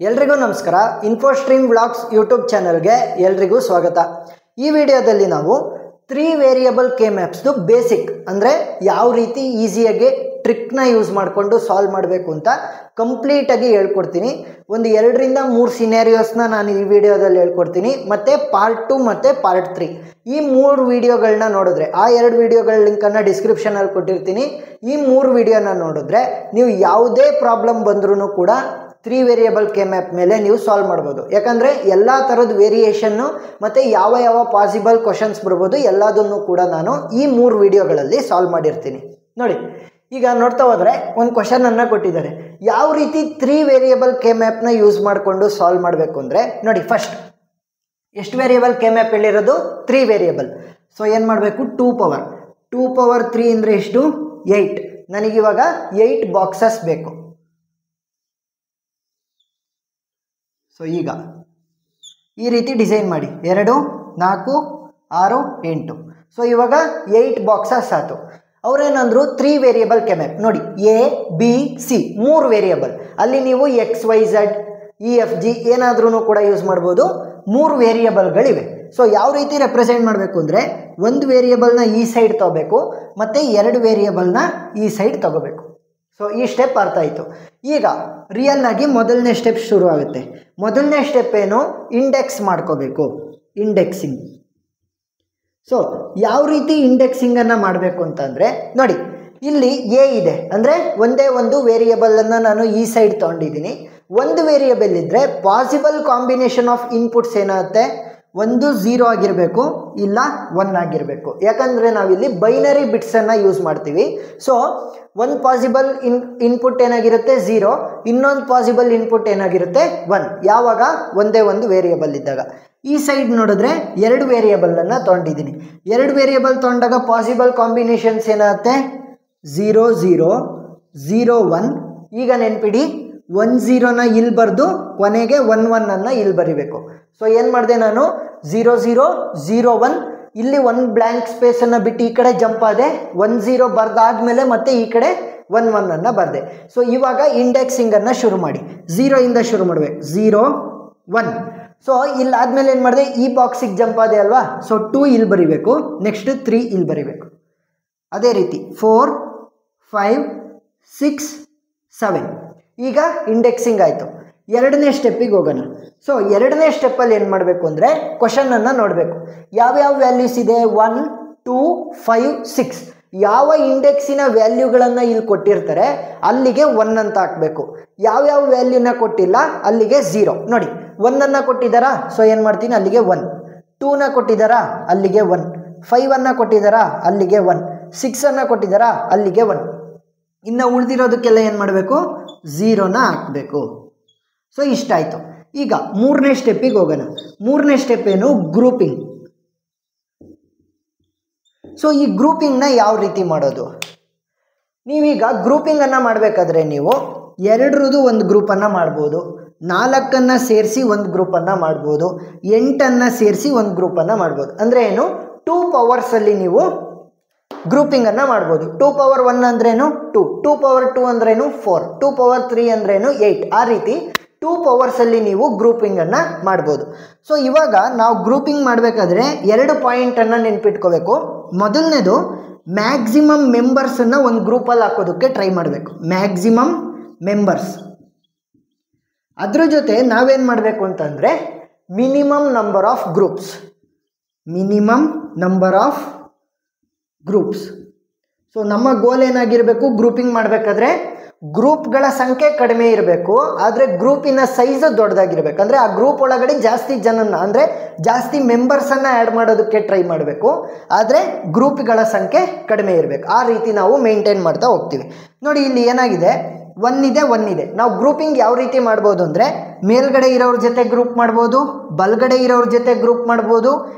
ಎಲ್ರಿಗೂ ನಮಸ್ಕಾರ. ಇನ್ಫೋಸ್ಟ್ರೀಮ್ vlogs YouTube ಚಾನಲ್ಗೆ ಎಲ್ರಿಗೂ ಸ್ವಾಗತ. ಈ ವಿಡಿಯೋದಲ್ಲಿ ನಾವು 3 ವೇರಿಯಬಲ್ ಕೆ ಮ್ಯಾಪ್ಸ್ದು ಬೇಸಿಕ್ ಅಂದರೆ ಯಾವ ರೀತಿ ಈಸಿಯಾಗಿ ಟ್ರಿಕ್ನ ಯೂಸ್ ಮಾಡಿಕೊಂಡು ಸಾಲ್ವ್ ಮಾಡಬೇಕು ಅಂತ ಕಂಪ್ಲೀಟಾಗಿ ಹೇಳ್ಕೊಡ್ತೀನಿ. ಒಂದು 2 ರಿಂದ 3 ಸಿನಾರಿಯೋಸ್ನ ನಾನು ಈ ವಿಡಿಯೋದಲ್ಲಿ ಹೇಳ್ಕೊಡ್ತೀನಿ. ಮತ್ತು ಪಾರ್ಟ್ 2 ಮತ್ತು ಪಾರ್ಟ್ 3 ಈ 3 ವಿಡಿಯೋಗಳನ್ನ ನೋಡಿದ್ರೆ, ಆ 2 ವಿಡಿಯೋಗಳ ಲಿಂಕನ್ನು ಡಿಸ್ಕ್ರಿಪ್ಷನಲ್ಲಿ ಕೊಟ್ಟಿರ್ತೀನಿ. ಈ 3 ವಿಡಿಯೋನ ನೋಡಿದ್ರೆ ನೀವು ಯಾವುದೇ ಪ್ರಾಬ್ಲಮ್ ಬಂದ್ರೂ ಕೂಡ 3 ವೇರಿಯಬಲ್ ಕೆ ಮ್ಯಾಪ್ ಮೇಲೆ ನೀವು ಸಾಲ್ವ್ ಮಾಡ್ಬೋದು. ಯಾಕಂದರೆ ಎಲ್ಲ ಥರದ ವೇರಿಯೇಷನ್ನು ಮತ್ತು ಯಾವ ಪಾಸಿಬಲ್ ಕ್ವಶನ್ಸ್ ಬರ್ಬೋದು ಎಲ್ಲದನ್ನು ಕೂಡ ನಾನು ಈ 3 ವಿಡಿಯೋಗಳಲ್ಲಿ ಸಾಲ್ವ್ ಮಾಡಿರ್ತೀನಿ. ನೋಡಿ, ಈಗ ನೋಡ್ತಾ ಹೋದರೆ ಒಂದು ಕ್ವಶನನ್ನು ಕೊಟ್ಟಿದ್ದಾರೆ. ಯಾವ ರೀತಿ 3 ವೇರಿಯಬಲ್ ಕೆ ಮ್ಯಾಪ್ನ ಯೂಸ್ ಮಾಡಿಕೊಂಡು ಸಾಲ್ವ್ ಮಾಡಬೇಕು ಅಂದರೆ, ನೋಡಿ ಫಸ್ಟ್ ಎಷ್ಟು ವೇರಿಯಬಲ್ ಕೆ ಮ್ಯಾಪ್ ಹೇಳಿರೋದು? 3 ವೇರಿಯಬಲ್. ಸೊ ಏನು ಮಾಡಬೇಕು? 2 ಪವರ್ 3 ಅಂದರೆ ಎಷ್ಟು? 8. ನನಗಿವಾಗ 8 ಬಾಕ್ಸಸ್ ಬೇಕು. ಸೊ ಈಗ ಈ ರೀತಿ ಡಿಸೈನ್ ಮಾಡಿ, 2 4 6 8. ಸೊ ಇವಾಗ 8 ಬಾಕ್ಸಸ್ ಆಯಿತು. ಅವರೇನಂದ್ರು 3 ವೇರಿಯಬಲ್ ಕೆ ಮ್ಯಾಪ್. ನೋಡಿ, ಎ ಬಿ ಸಿ 3 ವೇರಿಯಬಲ್. ಅಲ್ಲಿ ನೀವು XYZ EFG ಏನಾದ್ರೂ ಕೂಡ ಯೂಸ್ ಮಾಡ್ಬೋದು. 3 ವೇರಿಯಬಲ್ಗಳಿವೆ. ಸೊ ಯಾವ ರೀತಿ ರೆಪ್ರೆಸೆಂಟ್ ಮಾಡಬೇಕು ಅಂದರೆ, ಒಂದು ವೇರಿಯಬಲ್ನ ಈ ಸೈಡ್ ತಗೋಬೇಕು ಮತ್ತು 2 ವೇರಿಯಬಲ್ನ ಈ ಸೈಡ್ ತಗೋಬೇಕು. ಸೊ ಈ ಸ್ಟೆಪ್ ಅರ್ಥ ಆಯಿತು. ಈಗ ರಿಯಲ್ ಆಗಿ ಮೊದಲನೇ ಸ್ಟೆಪ್ ಶುರು ಆಗುತ್ತೆ. ಮೊದಲನೇ ಸ್ಟೆಪ್ ಏನು? ಇಂಡೆಕ್ಸ್ ಮಾಡ್ಕೋಬೇಕು, ಇಂಡೆಕ್ಸಿಂಗ್. ಸೊ ಯಾವ ರೀತಿ ಇಂಡೆಕ್ಸಿಂಗನ್ನು ಮಾಡಬೇಕು ಅಂತಂದರೆ, ನೋಡಿ ಇಲ್ಲಿ ಎ ಇದೆ ಅಂದರೆ ಒಂದೇ ಒಂದು ವೇರಿಯಬಲನ್ನು ನಾನು ಈ ಸೈಡ್ ತೊಗೊಂಡಿದ್ದೀನಿ. ಒಂದು ವೇರಿಯಬಲ್ ಇದ್ದರೆ ಪಾಸಿಬಲ್ ಕಾಂಬಿನೇಷನ್ ಆಫ್ ಇನ್ಪುಟ್ಸ್ ಏನಾಗುತ್ತೆ? ಒಂದು 0 ಆಗಿರಬೇಕು, ಇಲ್ಲ 1 ಆಗಿರಬೇಕು. ಯಾಕಂದರೆ ನಾವಿಲ್ಲಿ ಬೈನರಿ ಬಿಟ್ಸನ್ನು ಯೂಸ್ ಮಾಡ್ತೀವಿ. ಸೊ ಒಂದು ಪಾಸಿಬಲ್ ಇನ್ಪುಟ್ ಏನಾಗಿರುತ್ತೆ? 0. ಇನ್ನೊಂದು ಪಾಸಿಬಲ್ ಇನ್ಪುಟ್ ಏನಾಗಿರುತ್ತೆ? 1. ಯಾವಾಗ? ಒಂದೇ ಒಂದು ವೇರಿಯಬಲ್ ಇದ್ದಾಗ. ಈ ಸೈಡ್ ನೋಡಿದ್ರೆ 2 ವೇರಿಯಬಲನ್ನು ತೊಗೊಂಡಿದ್ದೀನಿ. 2 ವೇರಿಯಬಲ್ ತೊಗೊಂಡಾಗ ಪಾಸಿಬಲ್ ಕಾಂಬಿನೇಷನ್ಸ್ ಏನಾಗುತ್ತೆ? 0 0 0 1. ಈಗ ನೆನ್ಪಿಡಿ, 1 0ನ ಇಲ್ಲಿ ಬರೆದು ಕೊನೆಗೆ 1 1ಅನ್ನು ಇಲ್ಲಿ ಬರಿಬೇಕು. ಸೊ ಏನು ಮಾಡಿದೆ ನಾನು? 0 0 0 1. ಇಲ್ಲಿ ಒಂದು ಬ್ಲ್ಯಾಂಕ್ ಸ್ಪೇಸನ್ನು ಬಿಟ್ಟು ಈ ಕಡೆ ಜಂಪ್ ಆದೆ. 1 0 ಬರೆದಾದ್ಮೇಲೆ ಮತ್ತೆ ಈ ಕಡೆ 1 1ಅನ್ನು ಬರೆದೆ. ಸೊ ಇವಾಗ ಇಂಡೆಕ್ಸಿಂಗನ್ನು ಶುರು ಮಾಡಿ. 0 ಇಂದ ಶುರು ಮಾಡಬೇಕು. 0 1. ಸೊ ಇಲ್ಲಿ ಆದಮೇಲೆ ಏನು ಮಾಡಿದೆ? ಈ ಬಾಕ್ಸಿಗೆ ಜಂಪ್ ಆದೆ ಅಲ್ವಾ? ಸೊ 2 ಇಲ್ಲಿ ಬರಿಬೇಕು, ನೆಕ್ಸ್ಟ್ 3 ಇಲ್ಲಿ ಬರಿಬೇಕು. ಅದೇ ರೀತಿ 4 5 6 7. ಈಗ ಇಂಡೆಕ್ಸಿಂಗ್ ಆಯಿತು. ಎರಡನೇ ಸ್ಟೆಪ್ಪಿಗೆ ಹೋಗೋಣ. ಸೊ ಎರಡನೇ ಸ್ಟೆಪ್ಪಲ್ಲಿ ಏನು ಮಾಡಬೇಕು ಅಂದರೆ, ಕ್ವಶನನ್ನು ನೋಡಬೇಕು. ಯಾವ್ಯಾವ ವ್ಯಾಲ್ಯೂಸ್ ಇದೆ? 1 2 5 6. ಯಾವ ಇಂಡೆಕ್ಸಿನ ವ್ಯಾಲ್ಯೂಗಳನ್ನು ಇಲ್ಲಿ ಕೊಟ್ಟಿರ್ತಾರೆ ಅಲ್ಲಿಗೆ 1 ಅಂತ ಹಾಕಬೇಕು. ಯಾವ್ಯಾವ ವ್ಯಾಲ್ಯೂನ ಕೊಟ್ಟಿಲ್ಲ ಅಲ್ಲಿಗೆ 0. ನೋಡಿ, 1ಅನ್ನು ಕೊಟ್ಟಿದ್ದಾರಾ? ಸೊ ಏನು ಮಾಡ್ತೀನಿ? ಅಲ್ಲಿಗೆ 1. 2ನ ಕೊಟ್ಟಿದ್ದಾರಾ? ಅಲ್ಲಿಗೆ 1. 5ಅನ್ನು ಕೊಟ್ಟಿದ್ದಾರಾ? ಅಲ್ಲಿಗೆ 1. 6ಅನ್ನು ಕೊಟ್ಟಿದ್ದಾರಾ? ಅಲ್ಲಿಗೆ 1. ಇನ್ನು ಉಳಿದಿರೋದಕ್ಕೆಲ್ಲ ಏನು ಮಾಡಬೇಕು? 0ನ ಹಾಕಬೇಕು. ಸೊ ಇಷ್ಟಾಯಿತು. ಈಗ ಮೂರನೇ ಸ್ಟೆಪ್ಪಿಗೆ ಹೋಗೋಣ. ಮೂರನೇ ಸ್ಟೆಪ್ ಏನು? ಗ್ರೂಪಿಂಗ್. ಸೊ ಈ ಗ್ರೂಪಿಂಗ್ನ ಯಾವ ರೀತಿ ಮಾಡೋದು? ನೀವೀಗ ಗ್ರೂಪಿಂಗನ್ನು ಮಾಡಬೇಕಾದ್ರೆ ನೀವು 2ರದ್ದು ಒಂದು ಗ್ರೂಪನ್ನು ಮಾಡ್ಬೋದು, 4ಅನ್ನು ಸೇರಿಸಿ ಒಂದು ಗ್ರೂಪನ್ನು ಮಾಡ್ಬೋದು, 8ಅನ್ನು ಸೇರಿಸಿ ಒಂದು ಗ್ರೂಪನ್ನು ಮಾಡ್ಬೋದು. ಅಂದರೆ ಏನು? 2 ಪವರ್ಸಲ್ಲಿ ನೀವು ಗ್ರೂಪಿಂಗನ್ನು ಮಾಡ್ಬೋದು. 2 ಪವರ್ 1 ಅಂದ್ರೇನು? 2. 2 ಪವರ್ 2 ಅಂದ್ರೇನು? 4. 2 ಪವರ್ 3 ಅಂದ್ರೇನು? 8. ಆ ರೀತಿ 2 ಪವರ್ಸಲ್ಲಿ ನೀವು ಗ್ರೂಪಿಂಗನ್ನು ಮಾಡ್ಬೋದು. ಸೊ ಇವಾಗ ನಾವು ಗ್ರೂಪಿಂಗ್ ಮಾಡಬೇಕಾದ್ರೆ 2 ಪಾಯಿಂಟನ್ನು ನೆನ್ಪಿಟ್ಕೋಬೇಕು. ಮೊದಲನೇದು, ಮ್ಯಾಕ್ಸಿಮಮ್ ಮೆಂಬರ್ಸನ್ನು ಒಂದು ಗ್ರೂಪಲ್ಲಿ ಹಾಕೋದಕ್ಕೆ ಟ್ರೈ ಮಾಡಬೇಕು. Maximum members. ಅದ್ರ ಜೊತೆ ನಾವೇನು ಮಾಡಬೇಕು ಅಂತಂದರೆ, minimum number of groups. Minimum number of groups. So ನಮ್ಮ ಗೋಲ್ ಏನಾಗಿರಬೇಕು? ಗ್ರೂಪಿಂಗ್ ಮಾಡಬೇಕಾದ್ರೆ ಗ್ರೂಪ್ಗಳ ಸಂಖ್ಯೆ ಕಡಿಮೆ ಇರಬೇಕು, ಆದರೆ ಗ್ರೂಪಿನ ಸೈಜ್ ದೊಡ್ಡದಾಗಿರ್ಬೇಕು. ಅಂದರೆ ಆ ಗ್ರೂಪ್ ಒಳಗಡೆ ಜಾಸ್ತಿ ಜನನ, ಅಂದರೆ ಜಾಸ್ತಿ ಮೆಂಬರ್ಸನ್ನು ಆ್ಯಡ್ ಮಾಡೋದಕ್ಕೆ ಟ್ರೈ ಮಾಡಬೇಕು, ಆದರೆ ಗ್ರೂಪ್ಗಳ ಸಂಖ್ಯೆ ಕಡಿಮೆ ಇರಬೇಕು. ಆ ರೀತಿ ನಾವು ಮೇಂಟೈನ್ ಮಾಡ್ತಾ ಹೋಗ್ತೀವಿ. ನೋಡಿ, ಇಲ್ಲಿ ಏನಾಗಿದೆ? 1 ಇದೆ 1 ಇದೆ. ನಾವು ಗ್ರೂಪಿಂಗ್ ಯಾವ ರೀತಿ ಮಾಡ್ಬೋದು ಅಂದರೆ, ಮೇಲ್ಗಡೆ ಇರೋರ ಜೊತೆ ಗ್ರೂಪ್ ಮಾಡ್ಬೋದು, ಬಲಗಡೆ ಇರೋರ ಜೊತೆ ಗ್ರೂಪ್ ಮಾಡ್ಬೋದು,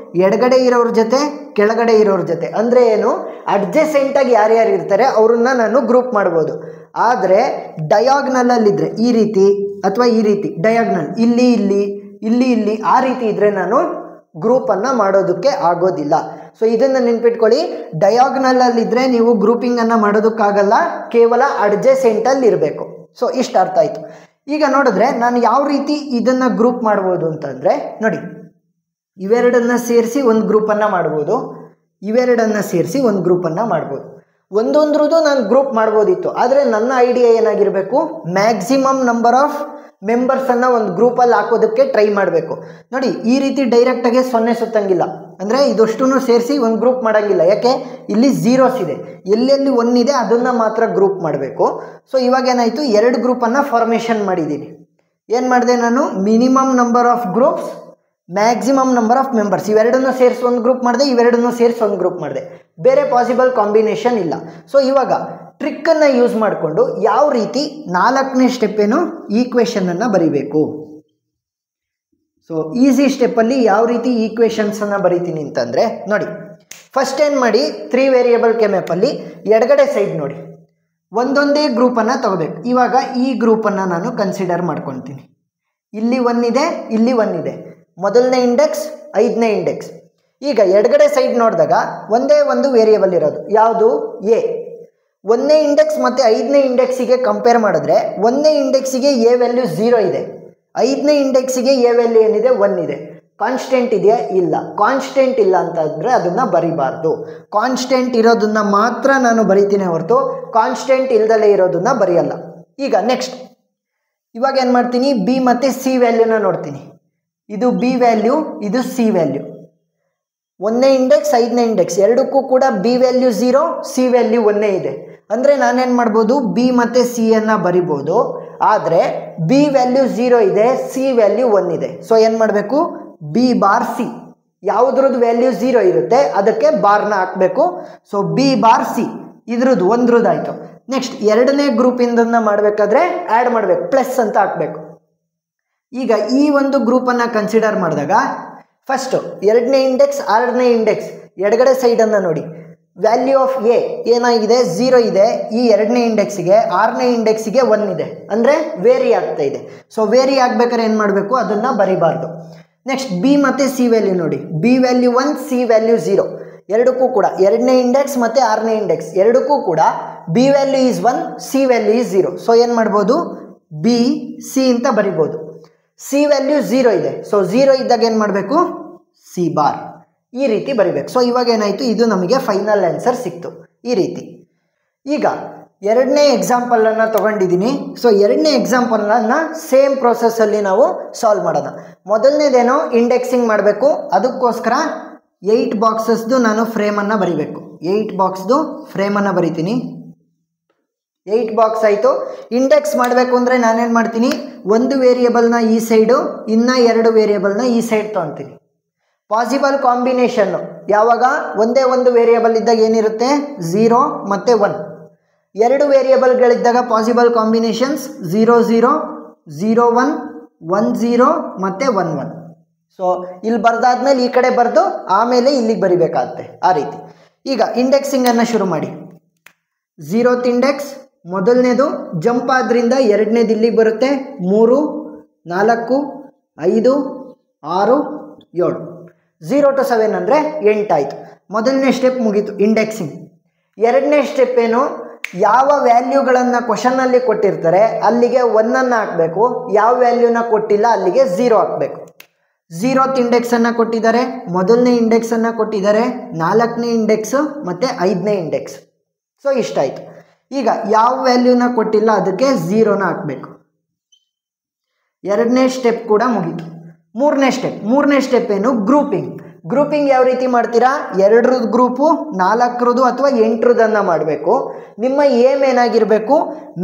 ಎಡಗಡೆ ಇರೋರ ಜೊತೆ, ಕೆಳಗಡೆ ಇರೋರ ಜೊತೆ. ಅಂದರೆ ಏನು? ಅಡ್ಜಸೆಂಟಾಗಿ ಯಾರ್ಯಾರು ಇರ್ತಾರೆ ಅವ್ರನ್ನ ನಾನು ಗ್ರೂಪ್ ಮಾಡ್ಬೋದು. ಆದರೆ ಡಯಾಗ್ನಲಲ್ಲಿದ್ದರೆ ಈ ರೀತಿ, ಅಥವಾ ಈ ರೀತಿ ಡಯಾಗ್ನಲ್, ಇಲ್ಲಿ ಇಲ್ಲಿ ಇಲ್ಲಿ ಇಲ್ಲಿ ಆ ರೀತಿ ಇದ್ದರೆ ನಾನು ಗ್ರೂಪನ್ನು ಮಾಡೋದಕ್ಕೆ ಆಗೋದಿಲ್ಲ. ಸೊ ಇದನ್ನು ನೆನ್ಪಿಟ್ಕೊಳ್ಳಿ. ಡಯಾಗ್ನಲಲ್ಲಿದ್ದರೆ ನೀವು ಗ್ರೂಪಿಂಗನ್ನು ಮಾಡೋದಕ್ಕಾಗಲ್ಲ, ಕೇವಲ ಅಡ್ಜಸೆಂಟಲ್ಲಿ ಇರಬೇಕು. ಸೊ ಇಷ್ಟು ಅರ್ಥ ಆಯಿತು. ಈಗ ನೋಡಿದ್ರೆ ನಾನು ಯಾವ ರೀತಿ ಇದನ್ನು ಗ್ರೂಪ್ ಮಾಡ್ಬೋದು ಅಂತಂದರೆ ನೋಡಿ, ಇವೆರಡನ್ನು ಸೇರಿಸಿ ಒಂದು ಗ್ರೂಪನ್ನು ಮಾಡ್ಬೋದು, ಇವೆರಡನ್ನು ಸೇರಿಸಿ ಒಂದು ಗ್ರೂಪನ್ನು ಮಾಡ್ಬೋದು. ಒಂದೊಂದ್ರದ್ದು ನಾನು ಗ್ರೂಪ್ ಮಾಡ್ಬೋದಿತ್ತು, ಆದರೆ ನನ್ನ ಐಡಿಯಾ ಏನಾಗಿರಬೇಕು, ಮ್ಯಾಕ್ಸಿಮಮ್ ನಂಬರ್ ಆಫ್ ಮೆಂಬರ್ಸನ್ನು ಒಂದು ಗ್ರೂಪಲ್ಲಿ ಹಾಕೋದಕ್ಕೆ ಟ್ರೈ ಮಾಡಬೇಕು. ನೋಡಿ, ಈ ರೀತಿ ಡೈರೆಕ್ಟಾಗಿ 0 ಸುತ್ತಂಗಿಲ್ಲ, ಅಂದರೆ ಇದಷ್ಟು ಸೇರಿಸಿ ಒಂದು ಗ್ರೂಪ್ ಮಾಡೋಂಗಿಲ್ಲ. ಯಾಕೆ, ಇಲ್ಲಿ ಝೀರೋಸ್ ಇದೆ, ಎಲ್ಲೆಲ್ಲಿ 1 ಇದೆ ಅದನ್ನು ಮಾತ್ರ ಗ್ರೂಪ್ ಮಾಡಬೇಕು. ಸೊ ಇವಾಗ ಏನಾಯಿತು, 2 ಗ್ರೂಪನ್ನು ಫಾರ್ಮೇಷನ್ ಮಾಡಿದ್ದೀನಿ. ಏನು ಮಾಡಿದೆ ನಾನು, minimum number of groups, maximum number of members, ಇವೆರಡನ್ನು ಸೇರಿಸಿ ಒಂದು ಗ್ರೂಪ್ ಮಾಡಿದೆ, ಇವೆರಡನ್ನು ಸೇರಿಸಿ ಒಂದು ಗ್ರೂಪ್ ಮಾಡಿದೆ. ಬೇರೆ ಪಾಸಿಬಲ್ ಕಾಂಬಿನೇಷನ್ ಇಲ್ಲ. ಸೊ ಇವಾಗ ಟ್ರಿಕ್ಕನ್ನು ಯೂಸ್ ಮಾಡಿಕೊಂಡು ಯಾವ ರೀತಿ 4ನೇ ಸ್ಟೆಪ್ ಏನು, ಈಕ್ವೇಷನನ್ನು ಬರಿಬೇಕು. ಸೊ ಈಸಿ ಸ್ಟೆಪ್ಪಲ್ಲಿ ಯಾವ ರೀತಿ ಈಕ್ವೇಷನ್ಸನ್ನು ಬರಿತೀನಿ ಅಂತಂದರೆ ನೋಡಿ, ಫಸ್ಟ್ ಏನು ಮಾಡಿ, 3 ವೇರಿಯೇಬಲ್ ಕೆಮ್ಯಾಪಲ್ಲಿ ಎಡಗಡೆ ಸೈಡ್ ನೋಡಿ, ಒಂದೊಂದೇ ಗ್ರೂಪನ್ನು ತಗೋಬೇಕು. ಇವಾಗ ಈ ಗ್ರೂಪನ್ನು ನಾನು ಕನ್ಸಿಡರ್ ಮಾಡ್ಕೊತೀನಿ. ಇಲ್ಲಿ 1 ಇದೆ, ಇಲ್ಲಿ 1 ಇದೆ, ಮೊದಲನೇ ಇಂಡೆಕ್ಸ್, 5ನೇ ಇಂಡೆಕ್ಸ್. ಈಗ ಎಡಗಡೆ ಸೈಡ್ ನೋಡಿದಾಗ ಒಂದೇ ಒಂದು ವೇರಿಯೇಬಲ್ ಇರೋದು, ಯಾವುದು, ಎ. 1ನೇ ಇಂಡೆಕ್ಸ್ ಮತ್ತು 5ನೇ ಇಂಡೆಕ್ಸಿಗೆ ಕಂಪೇರ್ ಮಾಡಿದ್ರೆ 1ನೇ ಇಂಡೆಕ್ಸಿಗೆ ಎ ವ್ಯಾಲ್ಯೂ 0 ಇದೆ, 5ನೇ ಇಂಡೆಕ್ಸಿಗೆ ಎ ವ್ಯಾಲ್ಯೂ ಏನಿದೆ, 1 ಇದೆ. ಕಾನ್ಸ್ಟೆಂಟ್ ಇದೆಯಾ, ಇಲ್ಲ. ಕಾನ್ಸ್ಟೆಂಟ್ ಇಲ್ಲ ಅಂತಂದರೆ ಅದನ್ನು ಬರಿಬಾರ್ದು. ಕಾನ್ಸ್ಟೆಂಟ್ ಇರೋದನ್ನು ಮಾತ್ರ ನಾನು ಬರಿತೀನಿ ಹೊರತು ಕಾನ್ಸ್ಟೆಂಟ್ ಇಲ್ದಲೇ ಇರೋದನ್ನು ಬರೆಯಲ್ಲ. ಈಗ ನೆಕ್ಸ್ಟ್ ಇವಾಗ ಏನು ಮಾಡ್ತೀನಿ, ಬಿ ಮತ್ತು ಸಿ ವ್ಯಾಲ್ಯೂನ ನೋಡ್ತೀನಿ. ಇದು ಬಿ ವ್ಯಾಲ್ಯೂ, ಇದು ಸಿ ವ್ಯಾಲ್ಯೂ. 1ನೇ ಇಂಡೆಕ್ಸ್, 5ನೇ ಇಂಡೆಕ್ಸ್ ಎರಡಕ್ಕೂ ಕೂಡ ಬಿ ವ್ಯಾಲ್ಯೂ 0, ಸಿ ವ್ಯಾಲ್ಯೂ 1 ಇದೆ. ಅಂದರೆ ನಾನೇನು ಮಾಡ್ಬೋದು, ಬಿ ಮತ್ತು ಸಿಯನ್ನು ಬರಿಬೋದು. ಆದರೆ ಬಿ ವ್ಯಾಲ್ಯೂ 0 ಇದೆ, ಸಿ ವ್ಯಾಲ್ಯೂ 1 ಇದೆ. ಸೊ ಏನು ಮಾಡಬೇಕು, ಬಿ ಬಾರ್ ಸಿ, ಯಾವುದ್ರದ್ದು ವ್ಯಾಲ್ಯೂ 0 ಇರುತ್ತೆ ಅದಕ್ಕೆ ಬಾರ್ನ ಹಾಕಬೇಕು. ಸೊ ಬಿ ಬಾರ್ ಸಿ ಇದ್ರದ್ದು ಒಂದ್ರದ್ದಾಯಿತು. ನೆಕ್ಸ್ಟ್ 2ನೇ ಗ್ರೂಪಿಂದನ್ನು ಮಾಡಬೇಕಾದ್ರೆ ಆ್ಯಡ್ ಮಾಡಬೇಕು, ಪ್ಲಸ್ ಅಂತ ಹಾಕಬೇಕು. ಈಗ ಈ ಒಂದು ಗ್ರೂಪನ್ನು ಕನ್ಸಿಡರ್ ಮಾಡಿದಾಗ ಫಸ್ಟು 2ನೇ ಇಂಡೆಕ್ಸ್, 6ನೇ ಇಂಡೆಕ್ಸ್ ಎಡಗಡೆ ಸೈಡನ್ನು ನೋಡಿ, ವ್ಯಾಲ್ಯೂ ಆಫ್ ಎ ಏನಾಗಿದೆ, 0 ಇದೆ. ಈ 2ನೇ ಇಂಡೆಕ್ಸಿಗೆ, 6ನೇ ಇಂಡೆಕ್ಸಿಗೆ 1 ಇದೆ, ಅಂದರೆ ವೇರಿ ಆಗ್ತಾ ಇದೆ. ಸೊ ವೇರಿ ಆಗ್ಬೇಕಾದ್ರೆ ಏನು ಮಾಡಬೇಕು, ಅದನ್ನು ಬರಿಬಾರ್ದು. ನೆಕ್ಸ್ಟ್ ಬಿ ಮತ್ತು ಸಿ ವ್ಯಾಲ್ಯೂ ನೋಡಿ, ಬಿ ವ್ಯಾಲ್ಯೂ 1, ಸಿ ವ್ಯಾಲ್ಯೂ 0. ಎರಡಕ್ಕೂ ಕೂಡ 2ನೇ ಇಂಡೆಕ್ಸ್ ಮತ್ತು 6ನೇ ಇಂಡೆಕ್ಸ್ ಎರಡಕ್ಕೂ ಕೂಡ B value is 1, C value is 0. So ಏನು ಮಾಡ್ಬೋದು, ಬಿ ಸಿ ಅಂತ ಬರಿಬೋದು. ಸಿ ವ್ಯಾಲ್ಯೂ 0 ಇದೆ, ಸೊ 0 ಇದ್ದಾಗ ಏನು ಮಾಡಬೇಕು, ಸಿ ಬಾರ್, ಈ ರೀತಿ ಬರಿಬೇಕು. ಸೊ ಇವಾಗ ಏನಾಯಿತು, ಇದು ನಮಗೆ ಫೈನಲ್ ಆನ್ಸರ್ ಸಿಕ್ತು ಈ ರೀತಿ. ಈಗ 2ನೇ ಎಕ್ಸಾಂಪಲನ್ನು ತೊಗೊಂಡಿದ್ದೀನಿ. ಸೊ 2ನೇ ಎಕ್ಸಾಂಪಲನ್ನು ಸೇಮ್ ಪ್ರೊಸೆಸ್ಸಲ್ಲಿ ನಾವು ಸಾಲ್ವ್ ಮಾಡೋಣ. ಮೊದಲನೇದೇನೋ ಇಂಡೆಕ್ಸಿಂಗ್ ಮಾಡಬೇಕು, ಅದಕ್ಕೋಸ್ಕರ 8 ಬಾಕ್ಸಸ್ದು ನಾನು ಫ್ರೇಮನ್ನು ಬರಿಬೇಕು. 8 ಬಾಕ್ಸ್ದು ಫ್ರೇಮನ್ನು ಬರಿತೀನಿ. 8 ಬಾಕ್ಸ್ ಆಯಿತು. ಇಂಡೆಕ್ಸ್ ಮಾಡಬೇಕು ಅಂದರೆ ನಾನೇನು ಮಾಡ್ತೀನಿ, ಒಂದು ವೇರಿಯೇಬಲ್ನ ಈ ಸೈಡು, ಇನ್ನು 2 ವೇರಿಯೇಬಲ್ನ ಈ ಸೈಡ್ ತೊಗೊಳ್ತೀನಿ. ಪಾಸಿಬಲ್ ಕಾಂಬಿನೇಷನ್ನು ಯಾವಾಗ, ಒಂದೇ ಒಂದು ವೇರಿಯೇಬಲ್ ಇದ್ದಾಗ ಏನಿರುತ್ತೆ, 0 ಮತ್ತು 1. 2 ವೇರಿಯೇಬಲ್ಗಳಿದ್ದಾಗ ಪಾಸಿಬಲ್ ಕಾಂಬಿನೇಷನ್ಸ್ 0 0, 0 1, 1 0 ಮತ್ತು 1 1. ಸೊ ಇಲ್ಲಿ ಬರ್ದಾದ್ಮೇಲೆ ಈ ಕಡೆ ಬರೆದು ಆಮೇಲೆ ಇಲ್ಲಿಗೆ ಬರಿಬೇಕಾಗುತ್ತೆ, ಆ ರೀತಿ. ಈಗ ಇಂಡೆಕ್ಸಿಂಗನ್ನು ಶುರು ಮಾಡಿ. 0th ಇಂಡೆಕ್ಸ್ ಮೊದಲನೇದು ಜಂಪ್ ಆದ್ದರಿಂದ 2ನೇದು ಇಲ್ಲಿಗೆ ಬರುತ್ತೆ, 3 4 5 6 7. 0 to 7 ಅಂದರೆ 8 ಆಯಿತು. ಮೊದಲನೇ ಸ್ಟೆಪ್ ಮುಗೀತು, ಇಂಡೆಕ್ಸಿಂಗ್. 2ನೇ ಸ್ಟೆಪ್ ಏನು, ಯಾವ ವ್ಯಾಲ್ಯೂಗಳನ್ನು ಕ್ವಶನಲ್ಲಿ ಕೊಟ್ಟಿರ್ತಾರೆ ಅಲ್ಲಿಗೆ 1ಅನ್ನು ಹಾಕಬೇಕು, ಯಾವ ವ್ಯಾಲ್ಯೂನ ಕೊಟ್ಟಿಲ್ಲ ಅಲ್ಲಿಗೆ 0 ಹಾಕಬೇಕು. 0th ಇಂಡೆಕ್ಸನ್ನು ಕೊಟ್ಟಿದ್ದಾರೆ, ಮೊದಲನೇ ಇಂಡೆಕ್ಸನ್ನು ಕೊಟ್ಟಿದ್ದಾರೆ, 4ನೇ ಇಂಡೆಕ್ಸು ಮತ್ತು 5ನೇ ಇಂಡೆಕ್ಸ್. ಸೊ ಇಷ್ಟಾಯಿತು. ಈಗ ಯಾವ ವ್ಯಾಲ್ಯೂನ ಕೊಟ್ಟಿಲ್ಲ ಅದಕ್ಕೆ 0ನ ಹಾಕಬೇಕು. 2ನೇ ಸ್ಟೆಪ್ ಕೂಡ ಮುಗೀತು. 3ನೇ ಸ್ಟೆಪ್ ಏನು, ಗ್ರೂಪಿಂಗ್. ಗ್ರೂಪಿಂಗ್ ಯಾವ ರೀತಿ ಮಾಡ್ತೀರಾ, 2 ಗ್ರೂಪು 4 ಅಥವಾ 8 ಮಾಡಬೇಕು. ನಿಮ್ಮ ಏಮ್ ಏನಾಗಿರಬೇಕು,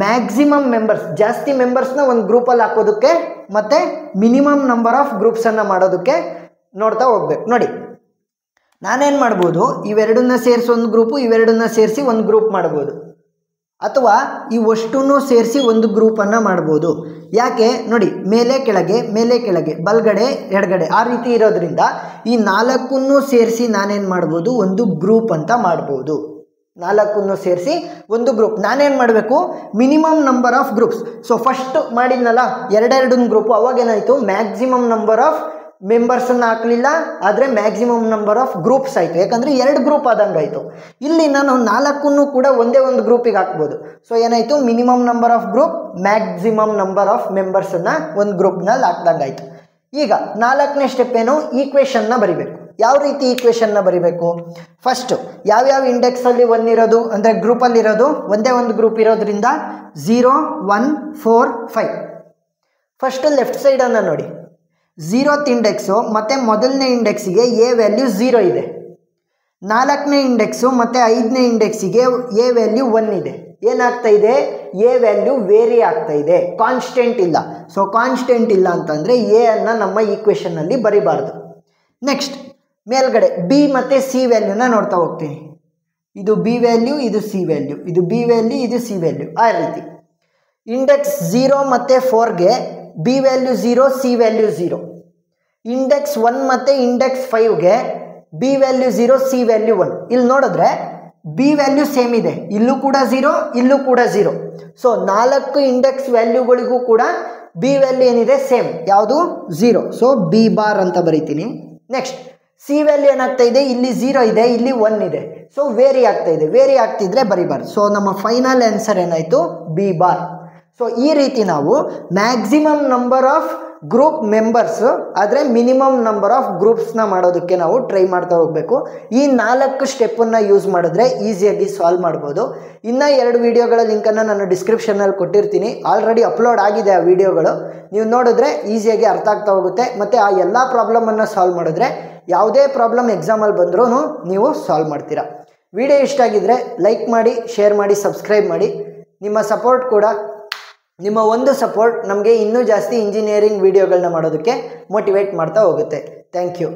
ಮ್ಯಾಕ್ಸಿಮಮ್ ಮೆಂಬರ್ಸ್, ಜಾಸ್ತಿ ಮೆಂಬರ್ಸ್ನ ಒಂದು ಗ್ರೂಪಲ್ಲಿ ಹಾಕೋದಕ್ಕೆ ಮತ್ತು ಮಿನಿಮಮ್ ನಂಬರ್ ಆಫ್ ಗ್ರೂಪ್ಸನ್ನು ಮಾಡೋದಕ್ಕೆ ನೋಡ್ತಾ ಹೋಗ್ಬೇಕು. ನೋಡಿ, ನಾನೇನು ಮಾಡ್ಬೋದು, ಇವೆರಡನ್ನ ಸೇರಿಸಿ ಒಂದು ಗ್ರೂಪು, ಇವೆರಡನ್ನ ಸೇರಿಸಿ ಒಂದು ಗ್ರೂಪ್ ಮಾಡ್ಬೋದು, ಅಥವಾ ಇವಷ್ಟೂ ಸೇರಿಸಿ ಒಂದು ಗ್ರೂಪನ್ನು ಮಾಡ್ಬೋದು. ಯಾಕೆ ನೋಡಿ, ಮೇಲೆ ಕೆಳಗೆ ಬಲಗಡೆ ಎಡಗಡೆ ಆ ರೀತಿ ಇರೋದ್ರಿಂದ ಈ 4 ಸೇರಿಸಿ ನಾನೇನು ಮಾಡ್ಬೋದು, ಒಂದು ಗ್ರೂಪ್ ಅಂತ ಮಾಡ್ಬೋದು. 4 ಸೇರಿಸಿ ಒಂದು ಗ್ರೂಪ್. ನಾನೇನು ಮಾಡಬೇಕು, minimum number of groups. So first ಮಾಡಿದ್ನಲ್ಲ 2 ಗ್ರೂಪು, ಅವಾಗೇನಾಯಿತು, ಮ್ಯಾಕ್ಸಿಮಮ್ ನಂಬರ್ ಆಫ್ ಮೆಂಬರ್ಸನ್ನು ಹಾಕಲಿಲ್ಲ, ಆದರೆ ಮ್ಯಾಕ್ಸಿಮಮ್ ನಂಬರ್ ಆಫ್ ಗ್ರೂಪ್ಸ್ ಆಯಿತು. ಯಾಕಂದರೆ 2 ಗ್ರೂಪ್ ಆದಂಗೆ ಆಯಿತು. ಇಲ್ಲಿ ನಾನು 4 ಕೂಡ ಒಂದೇ ಒಂದು ಗ್ರೂಪಿಗೆ ಹಾಕ್ಬೋದು. ಸೊ ಏನಾಯಿತು, minimum number of group, maximum number of ಮೆಂಬರ್ಸನ್ನು ಒಂದು ಗ್ರೂಪ್ನಲ್ಲಿ ಹಾಕ್ದಂಗೆ ಆಯಿತು. ಈಗ 4ನೇ ಸ್ಟೆಪ್ ಏನು, ಈಕ್ವೇಷನ್ನ ಬರಿಬೇಕು. ಯಾವ ರೀತಿ ಈಕ್ವೇಷನ್ನ ಬರಿಬೇಕು, ಫಸ್ಟು ಯಾವ್ಯಾವ ಇಂಡೆಕ್ಸಲ್ಲಿ 1 ಇರೋದು ಅಂದರೆ ಗ್ರೂಪಲ್ಲಿರೋದು ಒಂದೇ ಒಂದು ಗ್ರೂಪ್ ಇರೋದ್ರಿಂದ 0, 1, 4, 5. ಫಸ್ಟು ಲೆಫ್ಟ್ ಸೈಡನ್ನು ನೋಡಿ, 0th ಇಂಡೆಕ್ಸು ಮತ್ತು ಮೊದಲನೇ ಇಂಡೆಕ್ಸಿಗೆ ಎ ವ್ಯಾಲ್ಯೂ 0 ಇದೆ. 4ನೇ ಇಂಡೆಕ್ಸು ಮತ್ತು 5ನೇ ಇಂಡೆಕ್ಸಿಗೆ ಎ ವ್ಯಾಲ್ಯೂ 1 ಇದೆ. ಏನಾಗ್ತಾ ಇದೆ, ಎ ವ್ಯಾಲ್ಯೂ ವೇರಿ ಆಗ್ತಾ ಇದೆ, ಕಾನ್ಸ್ಟೆಂಟ್ ಇಲ್ಲ. ಸೊ ಕಾನ್ಸ್ಟೆಂಟ್ ಇಲ್ಲ ಅಂತಂದರೆ ಎ ಅನ್ನು ನಮ್ಮ ಈಕ್ವೇಷನ್ನಲ್ಲಿ ಬರಿಬಾರ್ದು. ನೆಕ್ಸ್ಟ್ ಮೇಲ್ಗಡೆ ಬಿ ಮತ್ತು ಸಿ ವ್ಯಾಲ್ಯೂನ ನೋಡ್ತಾ ಹೋಗ್ತೀನಿ. ಇದು ಬಿ ವ್ಯಾಲ್ಯೂ, ಇದು ಸಿ ವ್ಯಾಲ್ಯೂ, ಇದು ಬಿ ವ್ಯಾಲ್ಯೂ, ಇದು ಸಿ ವ್ಯಾಲ್ಯೂ. ಆ ರೀತಿ ಇಂಡೆಕ್ಸ್ 0 ಮತ್ತು 4ಗೆ B value 0, C value 0. Index 1 ಮತ್ತು ಇಂಡೆಕ್ಸ್ 5ಗೆ ಬಿ ವ್ಯಾಲ್ಯೂ 0, ಸಿ ವ್ಯಾಲ್ಯೂ 1. ಇಲ್ಲಿ ನೋಡಿದ್ರೆ ಬಿ ವ್ಯಾಲ್ಯೂ ಸೇಮ್ ಇದೆ, ಇಲ್ಲೂ ಕೂಡ 0, ಇಲ್ಲೂ ಕೂಡ 0. ಸೊ 4 ಇಂಡೆಕ್ಸ್ ವ್ಯಾಲ್ಯೂಗಳಿಗೂ ಕೂಡ ಬಿ ವ್ಯಾಲ್ಯೂ ಏನಿದೆ, ಸೇಮ್. ಯಾವುದು, 0. ಸೊ ಬಿ ಬಾರ್ ಅಂತ ಬರೀತೀನಿ. ನೆಕ್ಸ್ಟ್ ಸಿ ವ್ಯಾಲ್ಯೂ ಏನಾಗ್ತಾ ಇದೆ, ಇಲ್ಲಿ 0 ಇದೆ, ಇಲ್ಲಿ 1 ಇದೆ. ಸೊ ವೇರಿ ಆಗ್ತಾ ಇದೆ, ವೇರಿ ಆಗ್ತಿದ್ರೆ ಬರಿಬಾರ್ದು. ಸೊ ನಮ್ಮ ಫೈನಲ್ ಆನ್ಸರ್ ಏನಾಯಿತು, ಬಿ ಬಾರ್. ಸೊ ಈ ರೀತಿ ನಾವು maximum number of group members ಆದರೆ ಮಿನಿಮಮ್ ನಂಬರ್ ಆಫ್ ಗ್ರೂಪ್ಸ್ನ ಮಾಡೋದಕ್ಕೆ ನಾವು ಟ್ರೈ ಮಾಡ್ತಾ ಹೋಗಬೇಕು. ಈ 4 ಸ್ಟೆಪ್ಪನ್ನು ಯೂಸ್ ಮಾಡಿದ್ರೆ ಈಸಿಯಾಗಿ ಸಾಲ್ವ್ ಮಾಡ್ಬೋದು. ಇನ್ನೂ 2 ವೀಡಿಯೋಗಳ ಲಿಂಕನ್ನು ನಾನು ಡಿಸ್ಕ್ರಿಪ್ಷನ್ನಲ್ಲಿ ಕೊಟ್ಟಿರ್ತೀನಿ. ಆಲ್ರೆಡಿ ಅಪ್ಲೋಡ್ ಆಗಿದೆ ಆ ವಿಡಿಯೋಗಳು. ನೀವು ನೋಡಿದ್ರೆ ಈಸಿಯಾಗಿ ಅರ್ಥ ಆಗ್ತಾ ಹೋಗುತ್ತೆ. ಮತ್ತು ಆ ಎಲ್ಲ ಪ್ರಾಬ್ಲಮನ್ನು ಸಾಲ್ವ್ ಮಾಡಿದ್ರೆ ಯಾವುದೇ ಪ್ರಾಬ್ಲಮ್ ಎಕ್ಸಾಮಲ್ಲಿ ಬಂದರೂ ನೀವು ಸಾಲ್ವ್ ಮಾಡ್ತೀರಾ. ವಿಡಿಯೋ ಇಷ್ಟ ಆಗಿದ್ದರೆ ಲೈಕ್ ಮಾಡಿ, ಶೇರ್ ಮಾಡಿ, ಸಬ್ಸ್ಕ್ರೈಬ್ ಮಾಡಿ. ನಿಮ್ಮ ಸಪೋರ್ಟ್ ಕೂಡ, ನಿಮ್ಮ ಒಂದು ಸಪೋರ್ಟ್ ನಮಗೆ ಇನ್ನೂ ಜಾಸ್ತಿ ಇಂಜಿನಿಯರಿಂಗ್ ವಿಡಿಯೋಗಳನ್ನ ಮಾಡೋದಕ್ಕೆ ಮೋಟಿವೇಟ್ ಮಾಡ್ತಾ ಹೋಗುತ್ತೆ. Thank you.